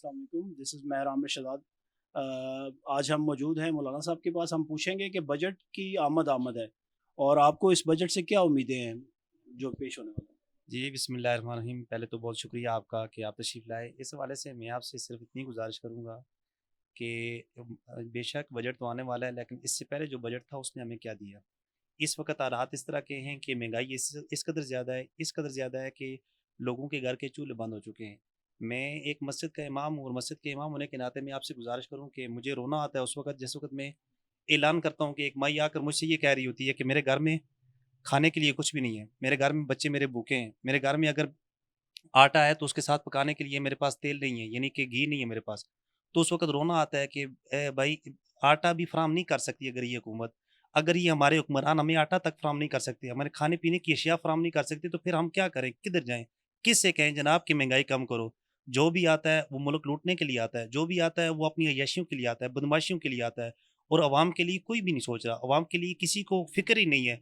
السلام علیکم، دس از مہر عامر شہزاد۔ آج ہم موجود ہیں مولانا صاحب کے پاس۔ ہم پوچھیں گے کہ بجٹ کی آمد ہے اور آپ کو اس بجٹ سے کیا امیدیں ہیں جو پیش ہونے والا ہے؟ جی بسم اللہ الرحمن الرحیم۔ پہلے تو بہت شکریہ آپ کا کہ آپ تشریف لائے۔ اس حوالے سے میں آپ سے صرف اتنی گزارش کروں گا کہ بے شک بجٹ تو آنے والا ہے، لیکن اس سے پہلے جو بجٹ تھا اس نے ہمیں کیا دیا۔ اس وقت حالات اس طرح کے ہیں کہ مہنگائی اس قدر زیادہ ہے، اس قدر زیادہ ہے کہ لوگوں کے گھر کے چولہے بند ہو چکے ہیں۔ میں ایک مسجد کا امام ہوں، اور مسجد کے امام ہونے کے ناطے میں آپ سے گزارش کروں کہ مجھے رونا آتا ہے اس وقت جس وقت میں اعلان کرتا ہوں کہ ایک مائی آ کر مجھ سے یہ کہہ رہی ہوتی ہے کہ میرے گھر میں کھانے کے لیے کچھ بھی نہیں ہے، میرے گھر میں بچے میرے بھوکے ہیں، میرے گھر میں اگر آٹا ہے تو اس کے ساتھ پکانے کے لیے میرے پاس تیل نہیں ہے، یعنی کہ گھی نہیں ہے میرے پاس۔ تو اس وقت رونا آتا ہے کہ اے بھائی، آٹا بھی فراہم نہیں کر سکتی اگر یہ حکومت، اگر یہ ہمارے حکمران ہمیں آٹا تک فراہم نہیں کر سکتے، ہمارے کھانے پینے کی اشیاء فراہم نہیں کر سکتے، تو پھر ہم کیا کریں؟ کدھر جائیں؟ کس سے کہیں جناب کہ مہنگائی کم کرو؟ جو بھی آتا ہے وہ ملک لوٹنے کے لیے آتا ہے، جو بھی آتا ہے وہ اپنی عیاشیوں کے لیے آتا ہے، بدماشیوں کے لیے آتا ہے، اور عوام کے لیے کوئی بھی نہیں سوچ رہا، عوام کے لیے کسی کو فکر ہی نہیں ہے۔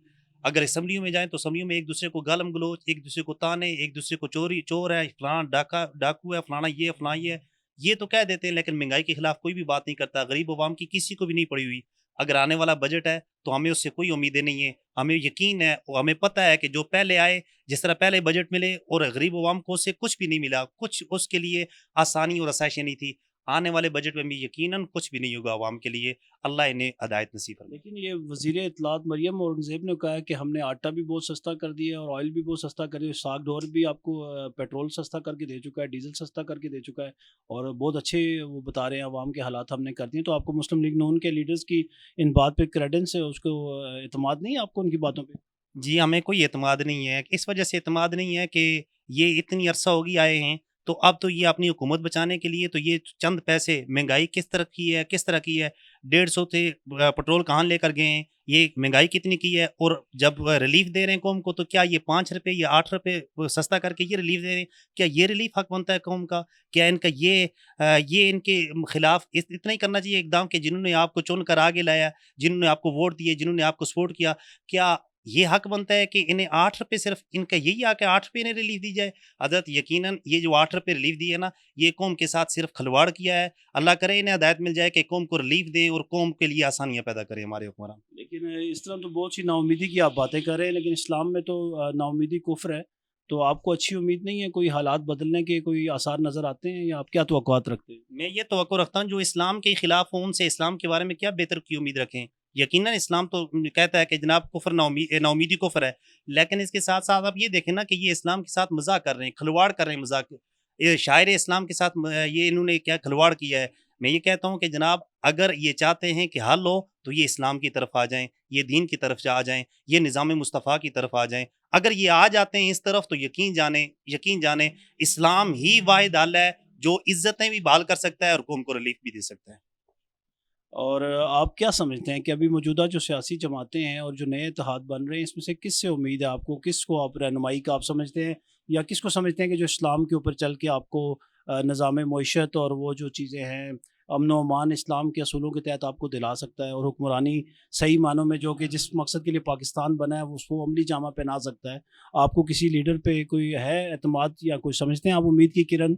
اگر اسمبلیوں میں جائیں تو اسمبلیوں میں ایک دوسرے کو گالم گلوچ، ایک دوسرے کو تانے، ایک دوسرے کو چوری چور ہے، فلاں ڈاکو ہے، فلانا یہ ہے، فلاں یہ ہے، یہ تو کہہ دیتے ہیں، لیکن مہنگائی کے خلاف کوئی بھی بات نہیں کرتا۔ غریب عوام کی کسی کو بھی نہیں پڑی ہوئی۔ اگر آنے والا بجٹ ہے تو ہمیں اس سے کوئی امیدیں نہیں ہیں، ہمیں یقین ہے اور ہمیں پتہ ہے کہ جو پہلے آئے، جس طرح پہلے بجٹ ملے اور غریب عوام کو اس سے کچھ بھی نہیں ملا، کچھ اس کے لیے آسانی اور آسائشیں نہیں تھی، آنے والے بجٹ میں بھی یقیناً کچھ بھی نہیں ہوگا عوام کے لیے۔ اللہ انہیں ہدایت نصیب فرمائے۔ لیکن یہ وزیر اطلاعات مریم اورنگزیب نے کہا ہے کہ ہم نے آٹا بھی بہت سستا کر دیا ہے اور آئل بھی بہت سستا کر دیا ہے، ساگ ڈور بھی آپ کو پیٹرول سستا کر کے دے چکا ہے، ڈیزل سستا کر کے دے چکا ہے، اور بہت اچھے وہ بتا رہے ہیں عوام کے حالات ہم نے کر دیے۔ تو آپ کو مسلم لیگ نون کے لیڈرز کی ان بات پہ کریڈنس ہے، اس کو اعتماد نہیں ہے آپ کو ان کی باتوں پہ؟ جی ہمیں کوئی اعتماد نہیں ہے، اس وجہ سے اعتماد نہیں ہے کہ یہ اتنی عرصہ ہوگی آئے ہیں، تو اب تو یہ اپنی حکومت بچانے کے لیے تو یہ چند پیسے، مہنگائی کس طرح کی ہے، کس طرح کی ہے، 150 سے پٹرول کہاں لے کر گئے ہیں، یہ مہنگائی کتنی کی ہے، اور جب ریلیف دے رہے ہیں قوم کو تو کیا یہ 5 روپے یا 8 روپے سستا کر کے یہ ریلیف دے رہے ہیں؟ کیا یہ ریلیف حق بنتا ہے قوم کا؟ کیا ان کا یہ ان کے خلاف اتنا ہی کرنا چاہیے اقدام کہ جنہوں نے آپ کو چن کر آگے لایا، جنہوں نے آپ کو ووٹ دیے، جنہوں نے آپ کو سپورٹ کیا، کیا یہ حق بنتا ہے کہ انہیں 8 روپے، صرف ان کا یہی آ کے 8 روپے انہیں ریلیف دی جائے؟ حضرت یقیناً یہ جو 8 روپے ریلیف دی ہے نا، یہ قوم کے ساتھ صرف کھلواڑ کیا ہے۔ اللہ کرے انہیں ہدایت مل جائے کہ قوم کو ریلیف دیں اور قوم کے لیے آسانیاں پیدا کریں ہمارے حکمران۔ لیکن اس طرح تو بہت سی نا امیدی کی آپ باتیں کر رہے ہیں، لیکن اسلام میں تو نا امیدی کفر ہے۔ تو آپ کو اچھی امید نہیں ہے؟ کوئی حالات بدلنے کے کوئی آثار نظر آتے ہیں یا آپ کیا توقعات رکھتے ہیں؟ میں یہ توقع رکھتا ہوں جو اسلام کے خلاف ہوں ان سے اسلام کے بارے میں کیا بہتر کی امید رکھیں؟ یقیناً اسلام تو کہتا ہے کہ جناب کفر نا امیدی کفر ہے، لیکن اس کے ساتھ ساتھ آپ یہ دیکھیں نا کہ یہ اسلام کے ساتھ مذاق کر رہے ہیں، کھلواڑ کر رہے ہیں، مذاق یہ شاعر اسلام کے ساتھ یہ انہوں نے کیا کھلواڑ کیا ہے۔ میں یہ کہتا ہوں کہ جناب اگر یہ چاہتے ہیں کہ حل ہو تو یہ اسلام کی طرف آ جائیں، یہ دین کی طرف آ جائیں، یہ نظام مصطفیٰ کی طرف آ جائیں۔ اگر یہ آ جاتے ہیں اس طرف تو یقین جانیں اسلام ہی واحد حل ہے جو عزتیں بھی بحال کر سکتا ہے اور قوم کو ریلیف بھی دے سکتا ہے۔ اور آپ کیا سمجھتے ہیں کہ ابھی موجودہ جو سیاسی جماعتیں ہیں اور جو نئے اتحاد بن رہے ہیں، اس میں سے کس سے امید ہے آپ کو؟ کس کو آپ رہنمائی کا آپ سمجھتے ہیں، یا کس کو سمجھتے ہیں کہ جو اسلام کے اوپر چل کے آپ کو نظام معیشت اور وہ جو چیزیں ہیں امن و امان اسلام کے اصولوں کے تحت آپ کو دلا سکتا ہے، اور حکمرانی صحیح معنوں میں جو کہ جس مقصد کے لیے پاکستان بنا ہے اس کو عملی جامہ پہنا سکتا ہے؟ آپ کو کسی لیڈر پہ کوئی ہے اعتماد، یا کوئی سمجھتے ہیں آپ امید کی کرن؟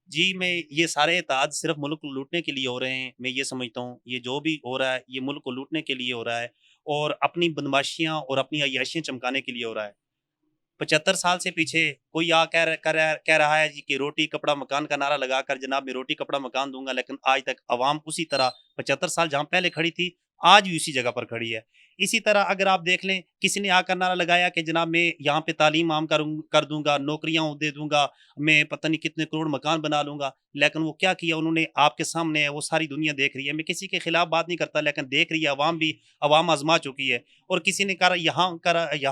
جی میں یہ سارے اتحاد صرف ملک کو لوٹنے کے لیے ہو رہے ہیں، میں یہ سمجھتا ہوں یہ جو بھی ہو رہا ہے یہ ملک کو لوٹنے کے لیے ہو رہا ہے اور اپنی بدماشیاں اور اپنی عیاشیاں چمکانے کے لیے ہو رہا ہے۔ 75 سال سے پیچھے کوئی کہہ رہا ہے جی کہ روٹی کپڑا مکان کا نعرہ لگا کر جناب میں روٹی کپڑا مکان دوں گا، لیکن آج تک عوام اسی طرح 75 سال جہاں پہلے کھڑی تھی آج بھی اسی جگہ پر کھڑی ہے۔ اسی طرح اگر آپ دیکھ لیں کسی نے آ کر نعرہ لگایا کہ جناب میں یہاں پہ تعلیم عام کر دوں گا، نوکریاں دے دوں گا، میں پتہ نہیں کتنے کروڑ مکان بنا لوں گا، لیکن وہ کیا کیا انہوں نے آپ کے سامنے ہے، وہ ساری دنیا دیکھ رہی ہے۔ میں کسی کے خلاف بات نہیں کرتا، لیکن دیکھ رہی ہے عوام بھی، عوام آزما چکی ہے۔ اور کسی نے کہا یہاں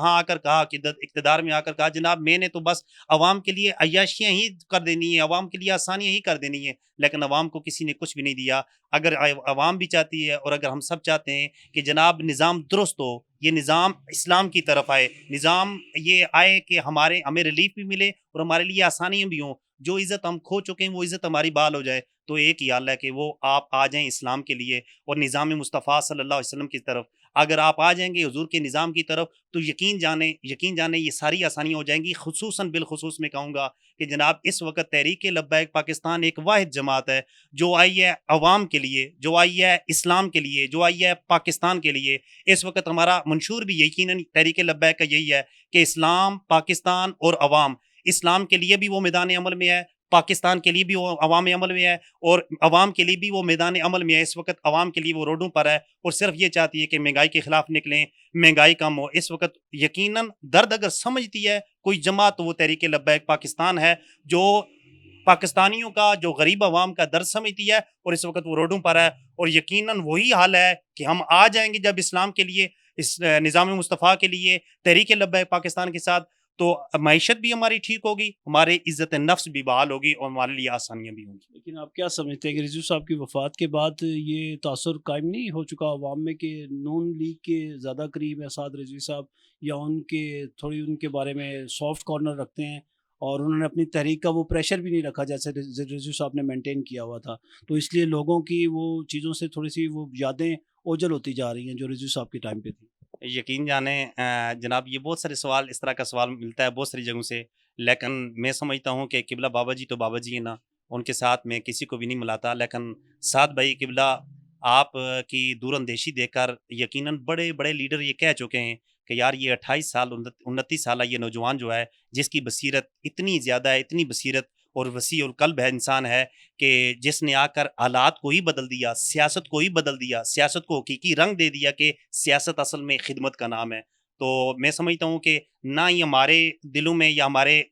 آ کر کہا کہ اقتدار میں آ کر کہا جناب میں نے تو بس عوام کے لیے عیاشیاں ہی کر دینی ہے، عوام کے لیے آسانیاں ہی کر دینی ہے، لیکن عوام کو کسی نے کچھ بھی نہیں دیا۔ اگر عوام بھی چاہتی ہے اور اگر ہم سب چاہتے ہیں کہ جناب نظام درست ہو، یہ نظام اسلام کی طرف آئے، نظام یہ آئے کہ ہمیں ریلیف بھی ملے اور ہمارے لیے آسانیاں بھی ہوں، جو عزت ہم کھو چکے ہیں وہ عزت ہماری بحال ہو جائے، تو ایک ہی حل ہے کہ وہ آپ آ جائیں اسلام کے لیے اور نظام مصطفیٰ صلی اللہ علیہ وسلم کی طرف۔ اگر آپ آ جائیں گے حضور کے نظام کی طرف تو یقین جانیں یہ ساری آسانیاں ہو جائیں گی. خصوصاً بالخصوص میں کہوں گا کہ جناب اس وقت تحریک لبیک پاکستان ایک واحد جماعت ہے جو آئی ہے عوام کے لیے, جو آئی ہے اسلام کے لیے, جو آئی ہے پاکستان کے لیے. اس وقت ہمارا منشور بھی یقیناً تحریک لبیک کا یہی ہے کہ اسلام, پاکستان اور عوام. اسلام کے لیے بھی وہ میدان عمل میں ہے, پاکستان کے لیے بھی وہ عوام عمل میں ہے, اور عوام کے لیے بھی وہ میدان عمل میں ہے. اس وقت عوام کے لیے وہ روڈوں پر ہے اور صرف یہ چاہتی ہے کہ مہنگائی کے خلاف نکلیں, مہنگائی کم ہو. اس وقت یقیناً درد اگر سمجھتی ہے کوئی جماعت تو وہ تحریک لبیک پاکستان ہے, جو پاکستانیوں کا, جو غریب عوام کا درد سمجھتی ہے, اور اس وقت وہ روڈوں پر ہے. اور یقیناً وہی حال ہے کہ ہم آ جائیں گے جب اسلام کے لیے, اس نظام مصطفیٰ کے لیے تحریک لبیک پاکستان کے ساتھ, تو معیشت بھی ہماری ٹھیک ہوگی, ہمارے عزت نفس بھی بحال ہوگی اور ہمارے لیے آسانیاں بھی ہوں گی. لیکن آپ کیا سمجھتے ہیں کہ رضوی صاحب کی وفات کے بعد یہ تاثر قائم نہیں ہو چکا عوام میں کہ نون لیگ کے زیادہ قریب ہے اسعد رضوی صاحب, یا ان کے تھوڑی ان کے بارے میں سافٹ کارنر رکھتے ہیں, اور انہوں نے اپنی تحریک کا وہ پریشر بھی نہیں رکھا جیسے رضوی صاحب نے مینٹین کیا ہوا تھا, تو اس لیے لوگوں کی وہ چیزوں سے تھوڑی سی وہ یادیں اوجھل ہوتی جا رہی ہیں جو رضوی صاحب کے ٹائم پہ تھی. یقین جانیں جناب, یہ بہت سارے سوال, اس طرح کا سوال ملتا ہے بہت ساری جگہوں سے, لیکن میں سمجھتا ہوں کہ قبلہ بابا جی تو بابا جی ہیں نا, ان کے ساتھ میں کسی کو بھی نہیں ملاتا. لیکن ساتھ بھائی قبلہ آپ کی دور اندیشی دیکھ کر یقیناً بڑے بڑے لیڈر یہ کہہ چکے ہیں کہ یار یہ 28 سال 29 سالہ یہ نوجوان جو ہے, جس کی بصیرت اتنی زیادہ ہے, اتنی بصیرت اور وسیع القلب ہے انسان ہے, کہ جس نے آ کر حالات کو ہی بدل دیا, سیاست کو ہی بدل دیا, سیاست کو حقیقی رنگ دے دیا کہ سیاست اصل میں خدمت کا نام ہے. تو میں سمجھتا ہوں کہ نہ ہی ہمارے دلوں میں یا ہمارے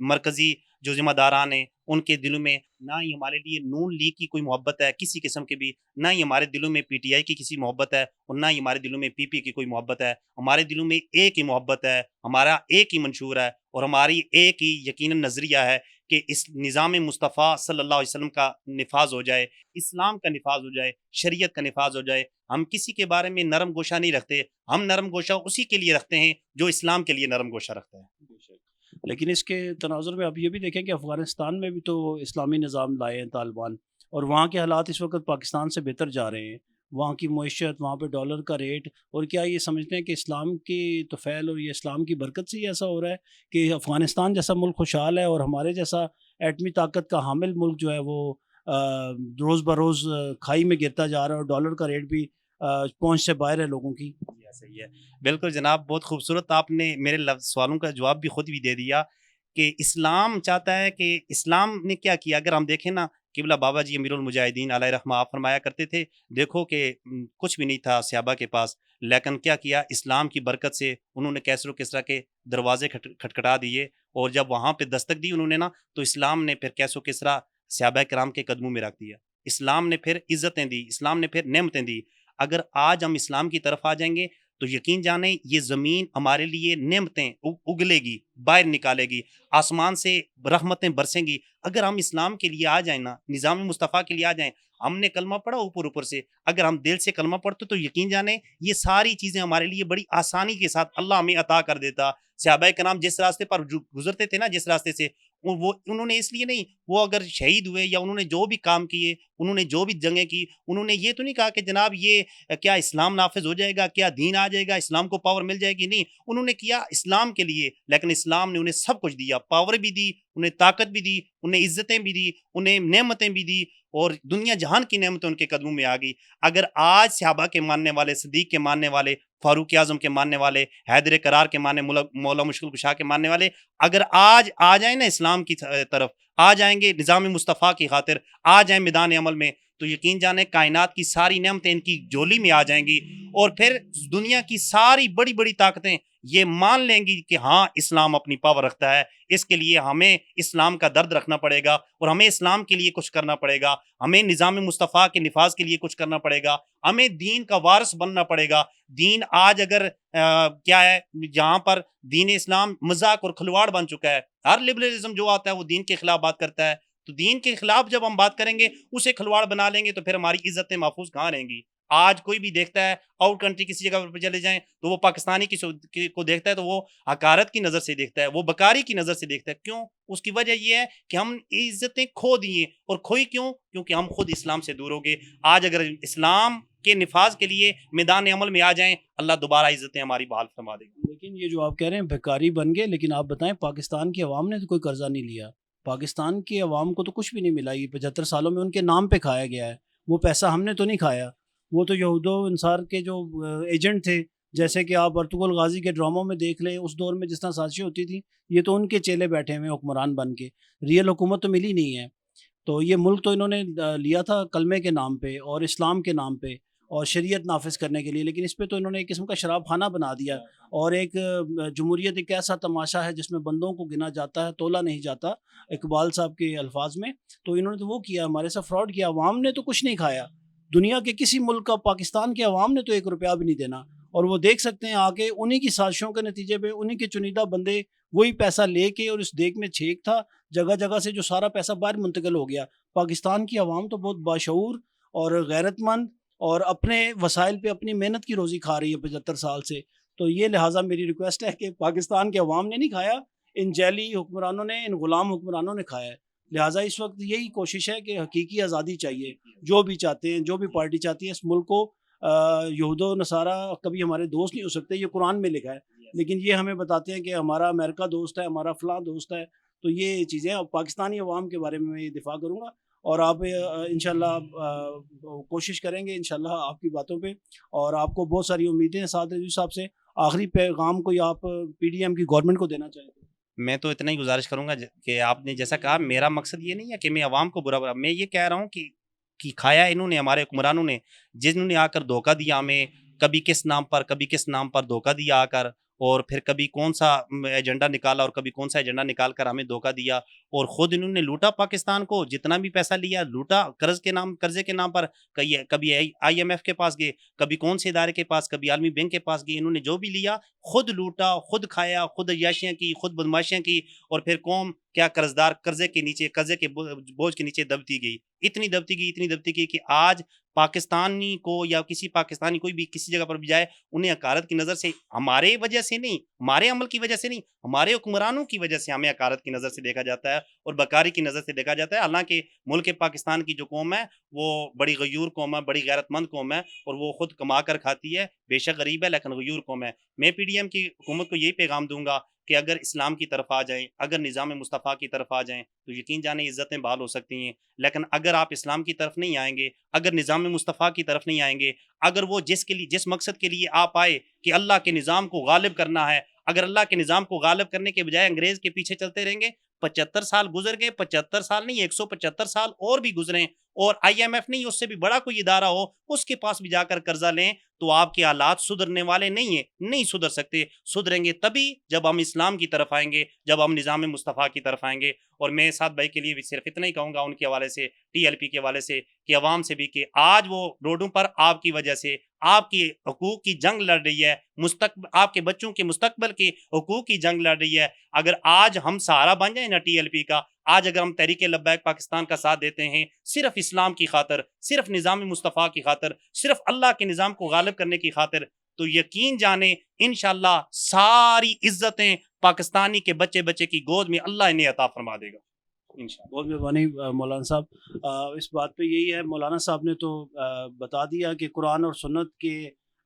مرکزی جو ذمہ داران ہیں ان کے دلوں میں, نہ ہی ہمارے لیے نون لیگ کی کوئی محبت ہے کسی قسم کی بھی, نہ ہی ہمارے دلوں میں پی ٹی آئی کی کسی محبت ہے, اور نہ ہی ہمارے دلوں میں پی پی کی کوئی محبت ہے. ہمارے دلوں میں ایک ہی محبت ہے, ہمارا ایک ہی منشور ہے, اور ہماری ایک ہی یقیناً نظریہ ہے کہ اس نظام مصطفیٰ صلی اللہ علیہ وسلم کا نفاذ ہو جائے, اسلام کا نفاذ ہو جائے, شریعت کا نفاذ ہو جائے. ہم کسی کے بارے میں نرم گوشہ نہیں رکھتے, ہم نرم گوشہ اسی کے لیے رکھتے ہیں جو اسلام کے لیے نرم گوشہ رکھتا ہے. لیکن اس کے تناظر میں آپ یہ بھی دیکھیں کہ افغانستان میں بھی تو اسلامی نظام لائے ہیں طالبان, اور وہاں کے حالات اس وقت پاکستان سے بہتر جا رہے ہیں, وہاں کی معیشت, وہاں پہ ڈالر کا ریٹ, اور کیا یہ سمجھتے ہیں کہ اسلام کی توفیل اور یہ اسلام کی برکت سے ہی ایسا ہو رہا ہے کہ افغانستان جیسا ملک خوشحال ہے اور ہمارے جیسا ایٹمی طاقت کا حامل ملک جو ہے وہ روز بروز کھائی میں گرتا جا رہا ہے, اور ڈالر کا ریٹ بھی پہنچ سے باہر ہے لوگوں کی. صحیح ہے, بالکل جناب, بہت خوبصورت آپ نے میرے سوالوں کا جواب بھی خود بھی دے دیا کہ اسلام چاہتا ہے کہ اسلام نے کیا کیا. اگر ہم دیکھیں نا, قبلہ بابا جی امیر المجاہدین علیہ رحمہ آپ فرمایا کرتے تھے, دیکھو کہ کچھ بھی نہیں تھا صحابہ کے پاس, لیکن کیا کیا, اسلام کی برکت سے انہوں نے کیسر و کسرا کے دروازے کھٹکھٹا دیے, اور جب وہاں پہ دستک دی انہوں نے نا, تو اسلام نے پھر کیسر و کسرا صحابہ کرام کے قدموں میں رکھ دیا. اسلام نے پھر عزتیں دی, اسلام نے پھر نعمتیں دی. اگر آج ہم اسلام کی طرف آ جائیں گے تو یقین جانیں یہ زمین ہمارے لیے نعمتیں اگلے گی, باہر نکالے گی, آسمان سے رحمتیں برسیں گی. اگر ہم اسلام کے لیے آ جائیں نا, نظام مصطفیٰ کے لیے آ جائیں, ہم نے کلمہ پڑھا اوپر سے, اگر ہم دل سے کلمہ پڑھتے تو یقین جانیں یہ ساری چیزیں ہمارے لیے بڑی آسانی کے ساتھ اللہ ہمیں عطا کر دیتا. صحابہ کرام جس راستے پر گزرتے تھے نا, جس راستے سے, وہ انہوں نے اس لیے نہیں, وہ اگر شہید ہوئے یا انہوں نے جو بھی کام کیے, انہوں نے جو بھی جنگیں کی, انہوں نے یہ تو نہیں کہا کہ جناب یہ کیا اسلام نافذ ہو جائے گا, کیا دین آ جائے گا, اسلام کو پاور مل جائے گی. نہیں, انہوں نے کیا اسلام کے لیے, لیکن اسلام نے انہیں سب کچھ دیا, پاور بھی دی, انہیں طاقت بھی دی, انہیں عزتیں بھی دی, انہیں نعمتیں بھی دی, اور دنیا جہان کی نعمتیں ان کے قدموں میں آ گئی. اگر آج صحابہ کے ماننے والے, صدیق کے ماننے والے, فاروق اعظم کے ماننے والے, حیدر قرار کے ماننے, مولا مشکل کشا کے ماننے والے, اگر آج آ جائیں نا اسلام کی طرف, آ جائیں گے نظام مصطفیٰ کی خاطر, آ جائیں میدان عمل میں, تو یقین جانیں کائنات کی ساری نعمتیں ان کی جولی میں آ جائیں گی, اور پھر دنیا کی ساری بڑی بڑی طاقتیں یہ مان لیں گی کہ ہاں اسلام اپنی پاور رکھتا ہے. اس کے لیے ہمیں اسلام کا درد رکھنا پڑے گا, اور ہمیں اسلام کے لیے کچھ کرنا پڑے گا, ہمیں نظام مصطفیٰ کے نفاذ کے لیے کچھ کرنا پڑے گا, ہمیں دین کا وارث بننا پڑے گا. دین آج اگر کیا ہے, جہاں پر دین اسلام مذاق اور کھلواڑ بن چکا ہے, ہر لبرلزم جو آتا ہے وہ دین کے خلاف بات کرتا ہے, تو دین کے خلاف جب ہم بات کریں گے, اسے کھلواڑ بنا لیں گے, تو پھر ہماری عزتیں محفوظ کہاں رہیں گی. آج کوئی بھی دیکھتا ہے آؤٹ کنٹری کسی جگہ پر چلے جائیں تو وہ پاکستانی کو دیکھتا ہے تو وہ حقارت کی نظر سے دیکھتا ہے, وہ بکاری کی نظر سے دیکھتا ہے. کیوں؟ اس کی وجہ یہ ہے کہ ہم عزتیں کھو دیے, اور کھوئی کیوں؟ کیونکہ ہم خود اسلام سے دور ہو گئے. آج اگر اسلام کے نفاذ کے لیے میدان عمل میں آ جائیں, اللہ دوبارہ عزتیں ہماری بحال فرما دے گا. لیکن یہ جو آپ کہہ رہے ہیں بھکاری بن گئے, لیکن آپ بتائیں پاکستان کی عوام نے تو کوئی قرضہ نہیں لیا, پاکستان کی عوام کو تو کچھ بھی نہیں ملا, یہ 75 سالوں میں ان کے نام پہ کھایا گیا ہے, وہ پیسہ ہم نے تو نہیں کھایا, وہ تو یہود و انصار کے جو ایجنٹ تھے, جیسے کہ آپ ارطغرل غازی کے ڈراموں میں دیکھ لیں, اس دور میں جس طرح سازشیں ہوتی تھیں, یہ تو ان کے چیلے بیٹھے ہوئے حکمران بن کے, ریئل حکومت تو ملی نہیں ہے. تو یہ ملک تو انہوں نے لیا تھا کلمے کے نام پہ اور اسلام کے نام پہ اور شریعت نافذ کرنے کے لیے, لیکن اس پہ تو انہوں نے ایک قسم کا شراب خانہ بنا دیا, اور ایک جمہوریت ایک ایسا تماشا ہے جس میں بندوں کو گنا جاتا ہے, تولا نہیں جاتا, اقبال صاحب کے الفاظ میں. تو انہوں نے تو وہ کیا, ہمارے ساتھ فراڈ کیا, عوام نے تو کچھ نہیں کھایا, دنیا کے کسی ملک کا, پاکستان کے عوام نے تو 1 روپیہ بھی نہیں دینا. اور وہ دیکھ سکتے ہیں آ کے, انہی کی سازشوں کے نتیجے پہ انہی کے چنیدہ بندے وہی پیسہ لے کے, اور اس دیگ میں چھیک تھا جگہ جگہ سے جو سارا پیسہ باہر منتقل ہو گیا. پاکستان کی عوام تو بہت باشعور اور غیرت مند اور اپنے وسائل پہ اپنی محنت کی روزی کھا رہی ہے 75 سال سے. تو یہ لہٰذا میری ریکویسٹ ہے کہ پاکستان کے عوام نے نہیں کھایا, ان جیلی حکمرانوں نے, ان غلام حکمرانوں نے کھایا ہے. لہٰذا اس وقت یہی کوشش ہے کہ حقیقی آزادی چاہیے, جو بھی چاہتے ہیں, جو بھی پارٹی چاہتی ہے اس ملک کو. یہود و نصارہ کبھی ہمارے دوست نہیں ہو سکتے, یہ قرآن میں لکھا ہے, لیکن یہ ہمیں بتاتے ہیں کہ ہمارا امریکہ دوست ہے, ہمارا فلاں دوست ہے. تو یہ چیزیں, پاکستانی عوام کے بارے میں دفاع کروں گا, اور آپ انشاءاللہ کوشش کریں گے انشاءاللہ آپ کی باتوں پہ, اور آپ کو بہت ساری امیدیں ہیں سعد رضوی صاحب سے. آخری پیغام کوئی آپ پی ڈی ایم کی گورنمنٹ کو دینا چاہیں تو؟ میں تو اتنا ہی گزارش کروں گا کہ آپ نے جیسا کہا, میرا مقصد یہ نہیں ہے کہ میں عوام کو برا, میں یہ کہہ رہا ہوں کہ کھایا انہوں نے, ہمارے حکمرانوں نے, جنہوں نے آ کر دھوکہ دیا ہمیں, کبھی کس نام پر, کبھی کس نام پر دھوکہ دیا آ کر, اور پھر کبھی کون سا ایجنڈا نکالا اور کبھی کون سا ایجنڈا نکال کر ہمیں دھوکہ دیا, اور خود انہوں نے لوٹا پاکستان کو, جتنا بھی پیسہ لیا لوٹا, قرضے کے نام پر. کبھی آئی ایم ایف کے پاس گئے, کبھی کون سے ادارے کے پاس, کبھی عالمی بینک کے پاس گئے, انہوں نے جو بھی لیا خود لوٹا, خود کھایا, خود عیاشیاں کی, خود بدماشیاں کی, اور پھر قوم کیا قرضدار, قرضے کے بوجھ کے نیچے دبتی گئی, اتنی دبتی گئی کہ آج پاکستانی کو یا کسی پاکستانی کوئی بھی کسی جگہ پر بھی جائے, انہیں حقارت کی نظر سے, ہمارے وجہ سے نہیں, ہمارے عمل کی وجہ سے نہیں, ہمارے حکمرانوں کی وجہ سے ہمیں حقارت کی نظر سے دیکھا جاتا ہے اور بکاری کی نظر سے دیکھا جاتا ہے. حالانکہ ملک پاکستان کی جو قوم ہے وہ بڑی غیور قوم ہے, بڑی غیرت مند قوم ہے, اور وہ خود کما کر کھاتی ہے, بے شک غریب ہے لیکن غیور قوم ہے. میں پی ڈی ایم کی حکومت کو یہی پیغام دوں گا کہ اگر اسلام کی طرف آ جائیں, اگر نظام مصطفیٰ کی طرف آ جائیں تو یقین جانیں عزتیں بحال ہو سکتی ہیں. لیکن اگر آپ اسلام کی طرف نہیں آئیں گے, اگر نظام مصطفیٰ کی طرف نہیں آئیں گے, اگر وہ جس مقصد کے لیے آپ آئے کہ اللہ کے نظام کو غالب کرنا ہے, اگر اللہ کے نظام کو غالب کرنے کے بجائے انگریز کے پیچھے چلتے رہیں گے, 75 سال گزر گئے, 75 سال نہیں 175 سال اور بھی گزریں, اور آئی ایم ایف نہیں, اس سے بھی بڑا کوئی ادارہ ہو, اس کے پاس بھی جا کر قرضہ لیں, تو آپ کے حالات سدھرنے والے نہیں ہیں, نہیں سدھر سکتے. سدھریں گے تبھی جب ہم اسلام کی طرف آئیں گے, جب ہم نظام مصطفیٰ کی طرف آئیں گے. اور میں سعد بھائی کے لیے بھی صرف اتنا ہی کہوں گا, ان کے حوالے سے, ٹی ایل پی کے حوالے سے, کہ عوام سے بھی, کہ آج وہ روڈوں پر آپ کی وجہ سے آپ کی حقوق کی جنگ لڑ رہی ہے, آپ کے بچوں کے مستقبل کے حقوق کی جنگ لڑ رہی ہے. اگر آج ہم سہارا بن جائیں نا ٹی ایل پی کا, آج اگر ہم تحریک لبیک پاکستان کا ساتھ دیتے ہیں صرف اسلام کی خاطر, صرف نظام مصطفیٰ کی خاطر, صرف اللہ کے نظام کو غالب کرنے کی خاطر, تو یقین جانیں انشاءاللہ ساری عزتیں پاکستانی کے بچے کی گود میں اللہ انہیں عطا فرما دے گا انشاءاللہ. بہت مہربانی مولانا صاحب. اس بات پہ یہی ہے, مولانا صاحب نے تو بتا دیا کہ قرآن اور سنت کے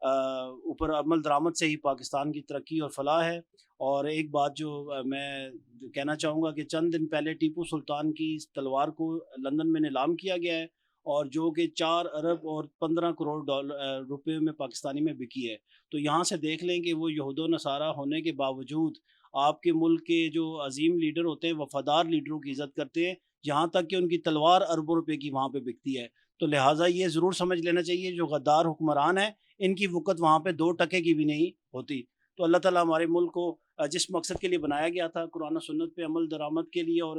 اوپر عمل درآمد سے ہی پاکستان کی ترقی اور فلاح ہے. اور ایک بات جو میں کہنا چاہوں گا کہ چند دن پہلے ٹیپو سلطان کی اس تلوار کو لندن میں نیلام کیا گیا ہے, اور جو کہ 4 ارب اور 15 کروڑ روپے میں پاکستانی میں بکی ہے. تو یہاں سے دیکھ لیں کہ وہ یہود و نصارہ ہونے کے باوجود آپ کے ملک کے جو عظیم لیڈر ہوتے ہیں وفادار لیڈروں کی عزت کرتے ہیں, یہاں تک کہ ان کی تلوار اربوں روپے کی وہاں پہ بکتی ہے. تو لہٰذا یہ ضرور سمجھ لینا چاہیے جو غدار حکمران ہیں ان کی وقت وہاں پہ 2 ٹکے کی بھی نہیں ہوتی. تو اللہ تعالیٰ ہمارے ملک کو جس مقصد کے لیے بنایا گیا تھا, قرآن و سنت پہ عمل درآمد کے لیے اور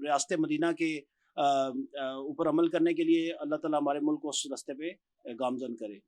ریاست مدینہ کے اوپر عمل کرنے کے لیے, اللہ تعالیٰ ہمارے ملک کو اس راستے پہ گامزن کرے.